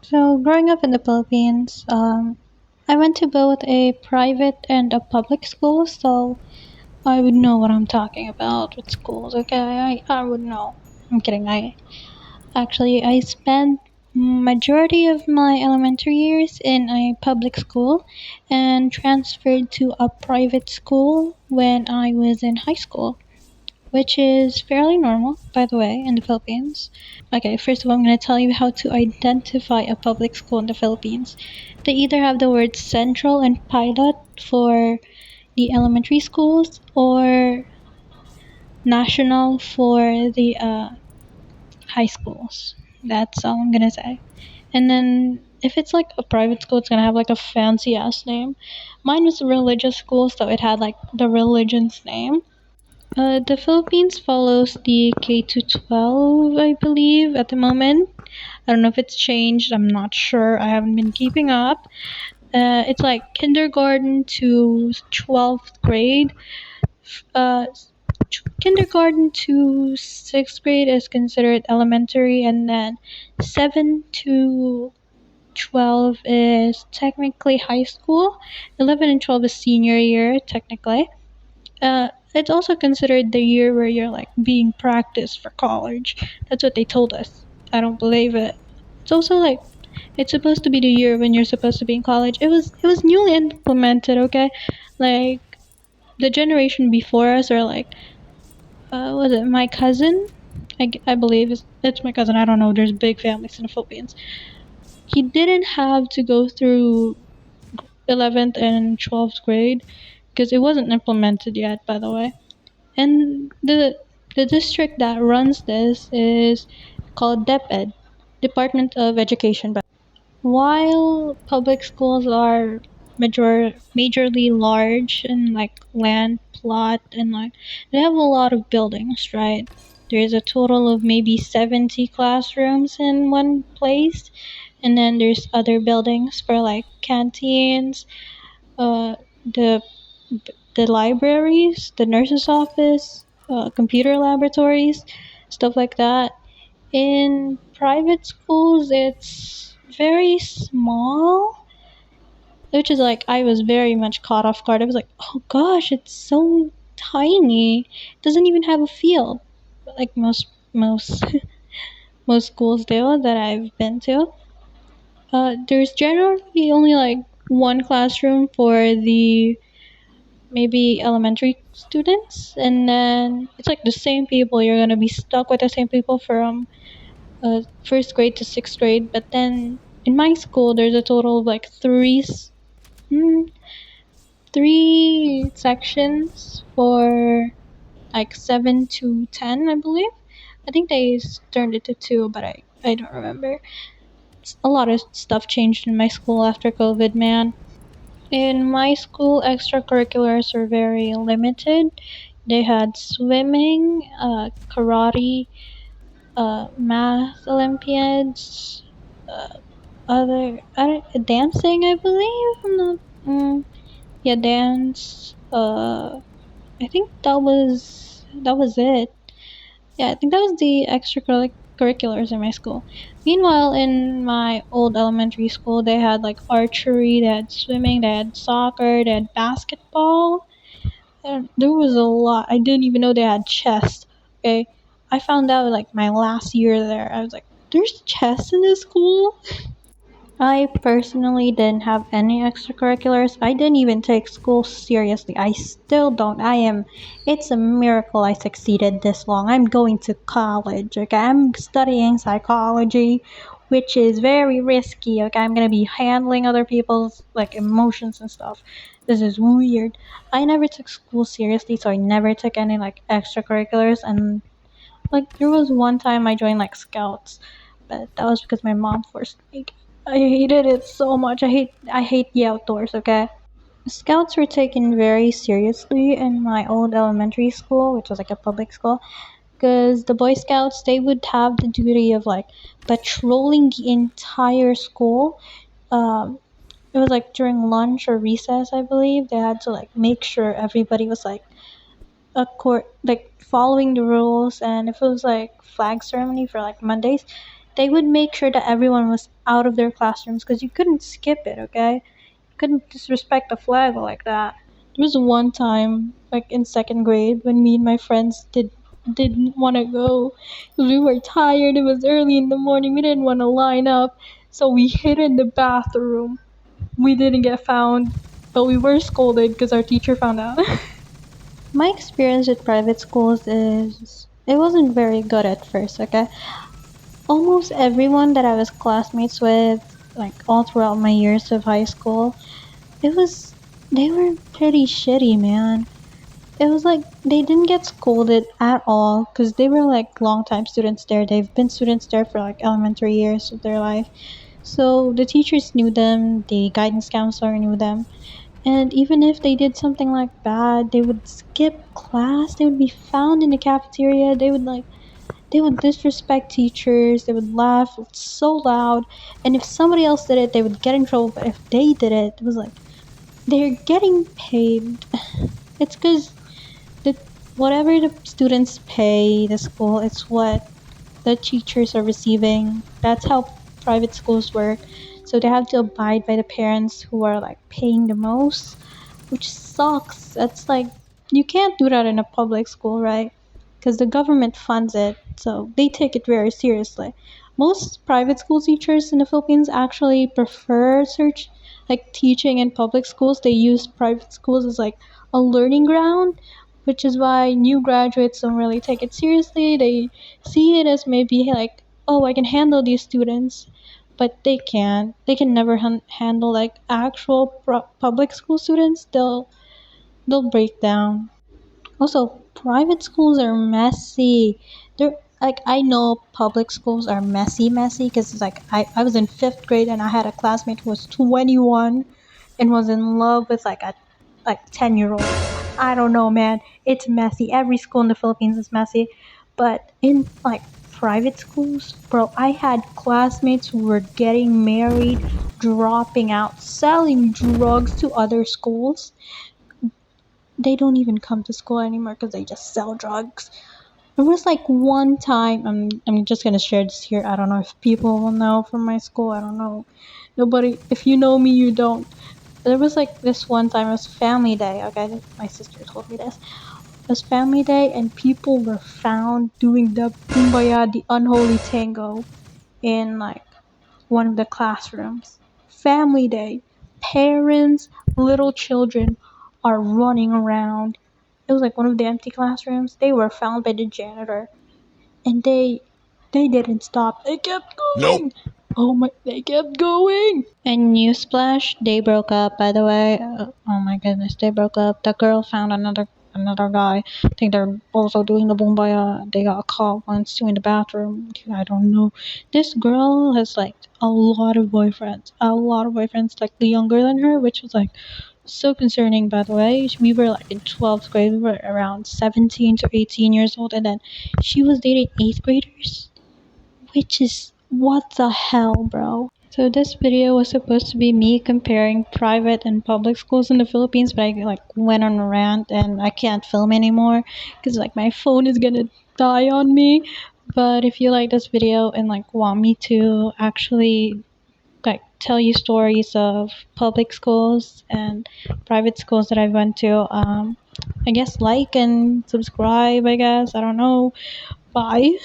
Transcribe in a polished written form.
So, growing up in the Philippines, I went to both a private and a public school, so I would know what I'm talking about with schools. Okay, I would know. I'm kidding. I spent majority of my elementary years in a public school and transferred to a private school when I was in high school, which is fairly normal, by the way, in the Philippines. Okay, first of all, I'm going to tell you how to identify a public school in the Philippines. They either have the words central and pilot for the elementary schools or national for the high schools. That's all I'm going to say. And then if it's like a private school, it's going to have like a fancy ass name. Mine was a religious school, so it had like the religion's name. The Philippines follows the K to 12, I believe, at the moment. I don't know if it's changed. I'm not sure. I haven't been keeping up. It's like kindergarten to 12th grade. Uh, Kindergarten to 6th grade is considered elementary, and then 7 to 12 is technically high school. 11 and 12 is senior year, technically. It's also considered the year where you're like being practiced for college. That's what they told us. I don't believe it. It's also like it's supposed to be the year when you're supposed to be in college. It was newly implemented, okay? Like the generation before us are like was it my cousin? I believe it's my cousin. I don't know. There's big families in the Philippines. He didn't have to go through 11th and 12th grade because it wasn't implemented yet, by the way. And the district that runs this is called DepEd, Department of Education. But while public schools are majorly large and like land plot and like they have a lot of buildings, right? There's a total of maybe 70 classrooms in one place, and then there's other buildings for like canteens, uh, the the libraries, the nurse's office, computer laboratories, stuff like that. In private schools, it's very small, which is like I was very much caught off guard. I was like, oh gosh, it's so tiny. It doesn't even have a field, like most most schools do that I've been to. There's generally only like one classroom for the maybe elementary students, and then it's like the same people. You're gonna be stuck with the same people from first grade to sixth grade. But then in my school there's a total of like hmm, three sections for like 7 to 10, I believe. I think they turned it to two, but I don't remember. A lot of stuff changed in my school after COVID, man. In my school, extracurriculars were very limited. They had swimming, karate, math Olympiads, uh, dancing, I believe. I'm not, yeah, dance. I think that was it. Yeah, I think that was the extracurriculars in my school. Meanwhile, in my old elementary school, they had like archery, they had swimming, they had soccer, they had basketball. And there was a lot. I didn't even know they had chess. Okay, I found out like my last year there. I was like, "There's chess in this school." I personally didn't have any extracurriculars. I didn't even take school seriously. I still don't. It's a miracle I succeeded this long. I'm going to college, okay? I'm studying psychology, which is very risky, okay? I'm gonna be handling other people's, like, emotions and stuff. This is weird. I never took school seriously, so I never took any, like, extracurriculars, and, like, there was one time I joined, like, scouts, but that was because my mom forced me. I hated it so much. I hate the outdoors, okay? Scouts were taken very seriously in my old elementary school, which was like a public school, because the Boy Scouts they would have the duty of like patrolling the entire school. Um, it was like during lunch or recess, I believe. They had to like make sure everybody was like like following the rules, and if it was like flag ceremony for like Mondays, they would make sure that everyone was out of their classrooms because you couldn't skip it, okay? You couldn't disrespect the flag like that. There was one time, like in second grade, when me and my friends didn't want to go 'cause we were tired. It was early in the morning. We didn't want to line up, so we hid in the bathroom. We didn't get found, but we were scolded because our teacher found out. My experience with private schools is it wasn't very good at first, okay? Almost everyone that I was classmates with, like all throughout my years of high school, it was they were pretty shitty, man. It was like they didn't get scolded at all because they were like longtime students there. They've been students there for like elementary years of their life. So the teachers knew them, the guidance counselor knew them. And even if they did something like bad, they would skip class, they would be found in the cafeteria, they would disrespect teachers, they would laugh so loud, and if somebody else did it, they would get in trouble, but if they did it, it was like they're getting paid. It's because the whatever the students pay the school, it's what the teachers are receiving. That's how private schools work. So they have to abide by the parents who are like paying the most, which sucks. That's like you can't do that in a public school, right? Because the government funds it, so they take it very seriously. Most private school teachers in the Philippines actually prefer search like teaching in public schools. They use private schools as like a learning ground, which is why new graduates don't really take it seriously. They see it as maybe like, oh, I can handle these students, but they can't. They can never handle like actual public school students. They'll break down. Also, private schools are messy. They're like I know public schools are messy because it's like I was in fifth grade and I had a classmate who was 21 and was in love with like a 10-year-old. I don't know, man. It's messy. Every school in the Philippines is messy, but in like private schools, bro, I had classmates who were getting married, dropping out, selling drugs to other schools. They don't even come to school anymore because they just sell drugs. There was like one time, I'm just gonna share this here. I don't know if people will know from my school. I don't know. Nobody, if you know me, you don't. There was like this one time, it was family day. Okay, my sister told me this. It was family day, and people were found doing the kumbaya, the unholy tango, in like one of the classrooms. Family day. Parents, little children are running around. It was like one of the empty classrooms. They were found by the janitor, and they didn't stop. They kept going. Nope. Oh my! They kept going. And newsflash, they broke up. By the way, oh my goodness, they broke up. The girl found another guy. I think they're also doing the bombaya. They got caught once too in the bathroom. I don't know. This girl has like a lot of boyfriends, like the younger than her, which was like so concerning. By the way, we were like in 12th grade. We were around 17 to 18 years old, and then she was dating eighth graders, which is what the hell, bro. So this video was supposed to be me comparing private and public schools in the Philippines, but I like went on a rant and I can't film anymore because like my phone is gonna die on me. But if you like this video and like want me to actually like tell you stories of public schools and private schools that I went to, I guess like and subscribe. I guess I don't know. Bye.